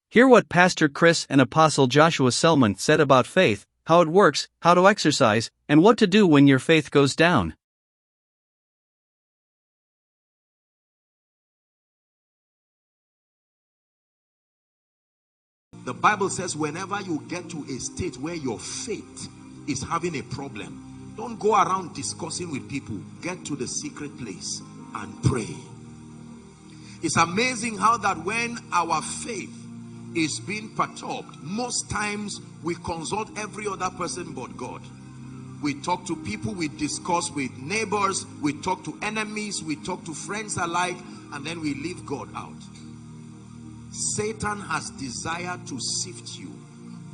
Hear what Pastor Chris and Apostle Joshua Selman said about faith, how it works, how to exercise, and what to do when your faith goes down. The Bible says whenever you get to a state where your faith is having a problem, don't go around discussing with people. Get to the secret place and pray. It's amazing how that when our faith is being perturbed, most times we consult every other person but God. We talk to people, we discuss with neighbors, we talk to enemies, we talk to friends alike, and then we leave God out. Satan has desired to sift you,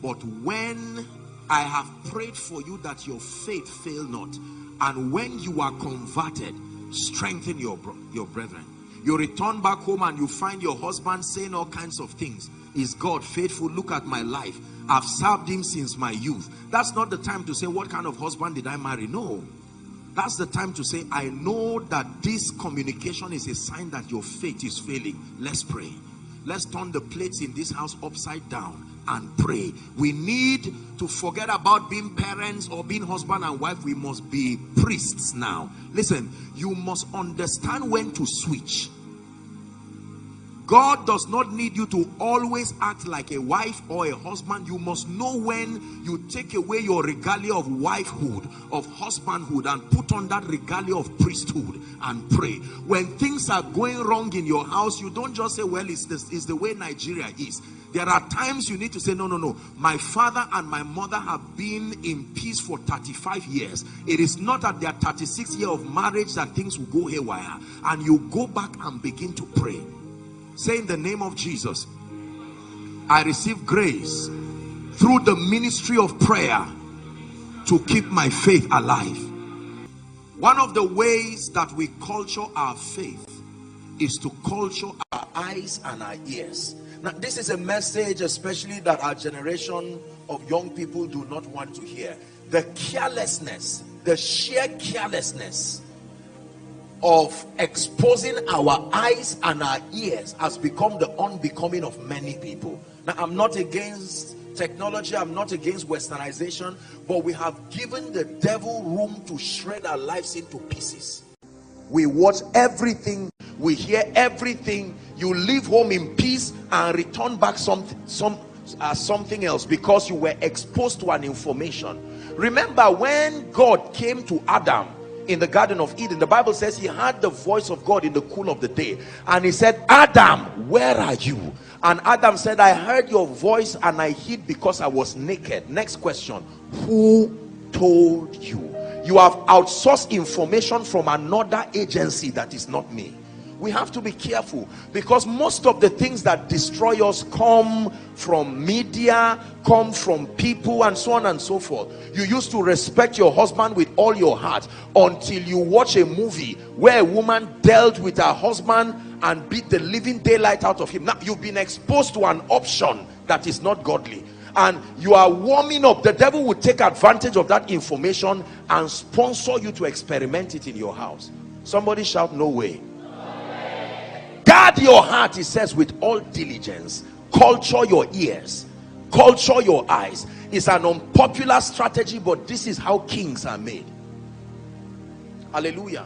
but when I have prayed for you that your faith fail not, and when you are converted, strengthen your brethren. You return back home and you find your husband saying all kinds of things. Is God faithful? Look at my life. I've served him since my youth. That's not the time to say, what kind of husband did I marry? No. That's the time to say, I know that this communication is a sign that your faith is failing. Let's pray. Let's turn the plates in this house upside down and pray. We need to forget about being parents or being husband and wife. We must be priests now. Listen, you must understand when to switch. God does not need you to always act like a wife or a husband. You must know when you take away your regalia of wifehood, of husbandhood, and put on that regalia of priesthood and pray. When things are going wrong in your house, you don't just say, well, it's the way Nigeria is. There are times you need to say, no, no, no. My father and my mother have been in peace for 35 years. It is not at their 36th year of marriage that things will go haywire. And you go back and begin to pray. Say, in the name of Jesus, I receive grace through the ministry of prayer to keep my faith alive. One of the ways that we culture our faith is to culture our eyes and our ears. Now, this is a message especially that our generation of young people do not want to hear. The carelessness, the sheer carelessness of exposing our eyes and our ears has become the unbecoming of many people. Now, I'm not against technology, I'm not against westernization, but we have given the devil room to shred our lives into pieces. We watch everything, we hear everything. You leave home in peace and return back something else because you were exposed to an information. Remember, when God came to Adam in the Garden of Eden, the Bible says he heard the voice of God in the cool of the day, and he said, Adam, where are you? And Adam said, I heard your voice and I hid because I was naked. Next question, who told you? You have outsourced information from another agency that is not me. We have to be careful, because most of the things that destroy us come from media, come from people, and so on and so forth. You used to respect your husband with all your heart until you watch a movie where a woman dealt with her husband and beat the living daylight out of him. Now you've been exposed to an option that is not godly, and you are warming up. The devil will take advantage of that information and sponsor you to experiment it in your house. Somebody shout, no way. Guard your heart, he says, with all diligence. Culture your ears, culture your eyes. It's an unpopular strategy, but this is how kings are made. Hallelujah.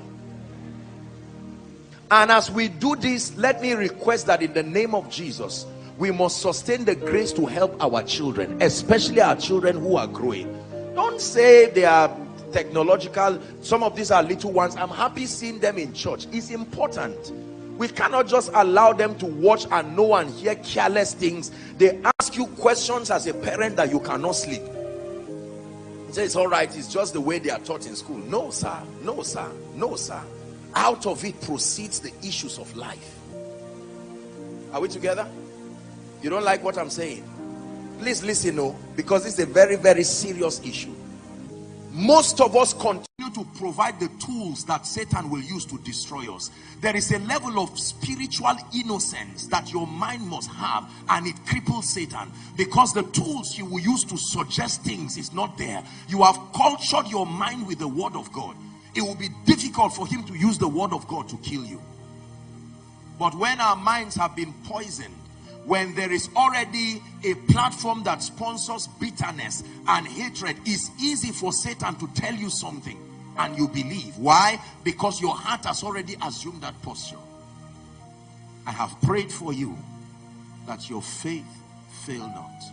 And as we do this, let me request that in the name of Jesus, we must sustain the grace to help our children, especially our children who are growing. Don't say they are technological. Some of these are little ones. I'm happy seeing them in church. It's important. We cannot just allow them to watch and know and hear careless things. They ask you questions as a parent that you cannot sleep. Say, it's all right, it's just the way they are taught in school. No, sir. No, sir. No, sir. Out of it proceeds the issues of life. Are we together? You don't like what I'm saying? Please listen, no, because it's a very, very serious issue. Most of us continue to provide the tools that Satan will use to destroy us. There is a level of spiritual innocence that your mind must have, and it cripples Satan, because the tools he will use to suggest things is not there. You have cultured your mind with the word of God. It will be difficult for him to use the word of God to kill you. But when our minds have been poisoned when there is already a platform that sponsors bitterness and hatred, it's easy for Satan to tell you something and you believe. Why? Because your heart has already assumed that posture. I have prayed for you that your faith fail not.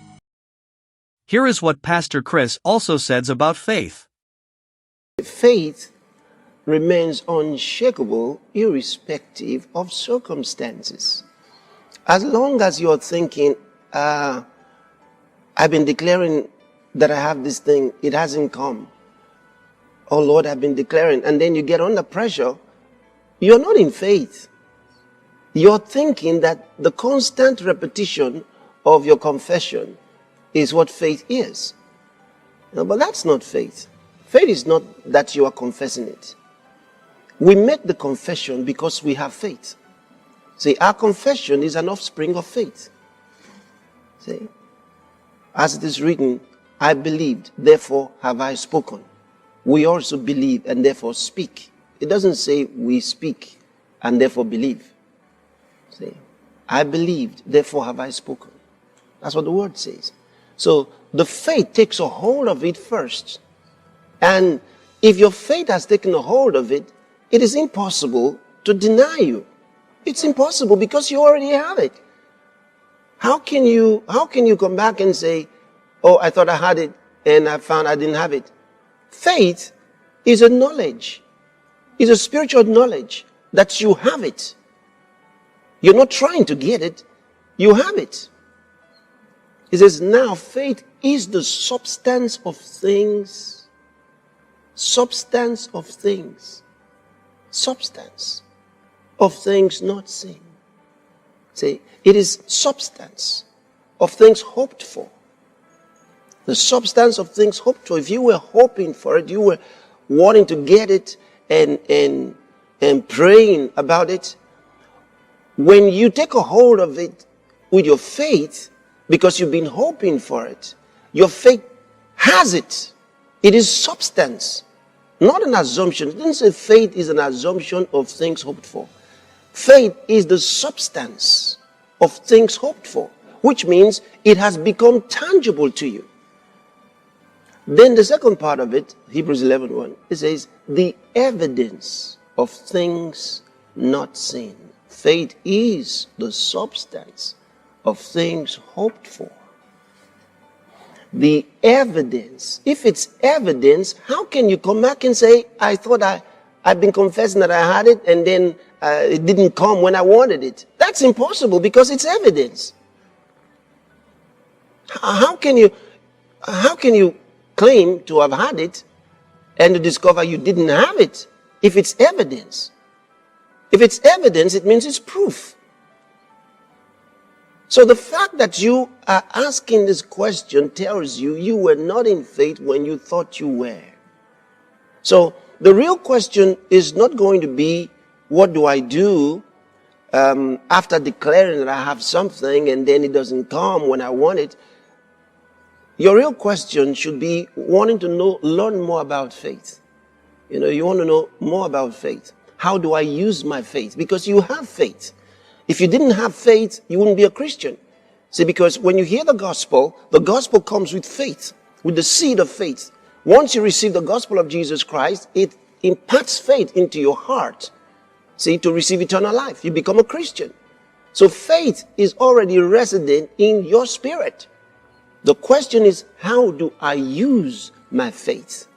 Here is what Pastor Chris also says about faith. Faith remains unshakable irrespective of circumstances. As long as you're thinking, I've been declaring that I have this thing, it hasn't come. Oh Lord, I've been declaring, and then you get under pressure, you're not in faith. You're thinking that the constant repetition of your confession is what faith is. No, but that's not faith. Faith is not that you are confessing it. We make the confession because we have faith. See, our confession is an offspring of faith. See, as it is written, I believed, therefore have I spoken. We also believe and therefore speak. It doesn't say we speak and therefore believe. See, I believed, therefore have I spoken. That's what the word says. So the faith takes a hold of it first. And if your faith has taken a hold of it, it is impossible to deny you. It's impossible because you already have it. How can you come back and say, oh, I thought I had it and I found I didn't have it? Faith is a knowledge. It's a spiritual knowledge that you have it. You're not trying to get it. You have it. He says, now faith is the substance of things. Substance of things. Substance of things not seen. See, it is substance of things hoped for. The substance of things hoped for. If you were hoping for it, you were wanting to get it and praying about it, when you take a hold of it with your faith, because you've been hoping for it, your faith has it. It is substance, not an assumption. It didn't say faith is an assumption of things hoped for. Faith is the substance of things hoped for, which means it has become tangible to you. Then the second part of it, Hebrews 11:1, it says, the evidence of things not seen. Faith is the substance of things hoped for. The evidence. If it's evidence, how can you come back and say, I thought I've been confessing that I had it and then it didn't come when I wanted it? That's impossible because it's evidence. How can you claim to have had it and to discover you didn't have it if it's evidence? If it's evidence, it means it's proof. So the fact that you are asking this question tells you you were not in faith when you thought you were. So the real question is not going to be, what do I do after declaring that I have something and then it doesn't come when I want it? Your real question should be wanting to learn more about faith. You want to know more about faith. How do I use my faith? Because you have faith. If you didn't have faith, you wouldn't be a Christian. See, because when you hear the gospel comes with faith, with the seed of faith. Once you receive the gospel of Jesus Christ, it imparts faith into your heart. See, to receive eternal life. You become a Christian. So faith is already resident in your spirit. The question is, how do I use my faith?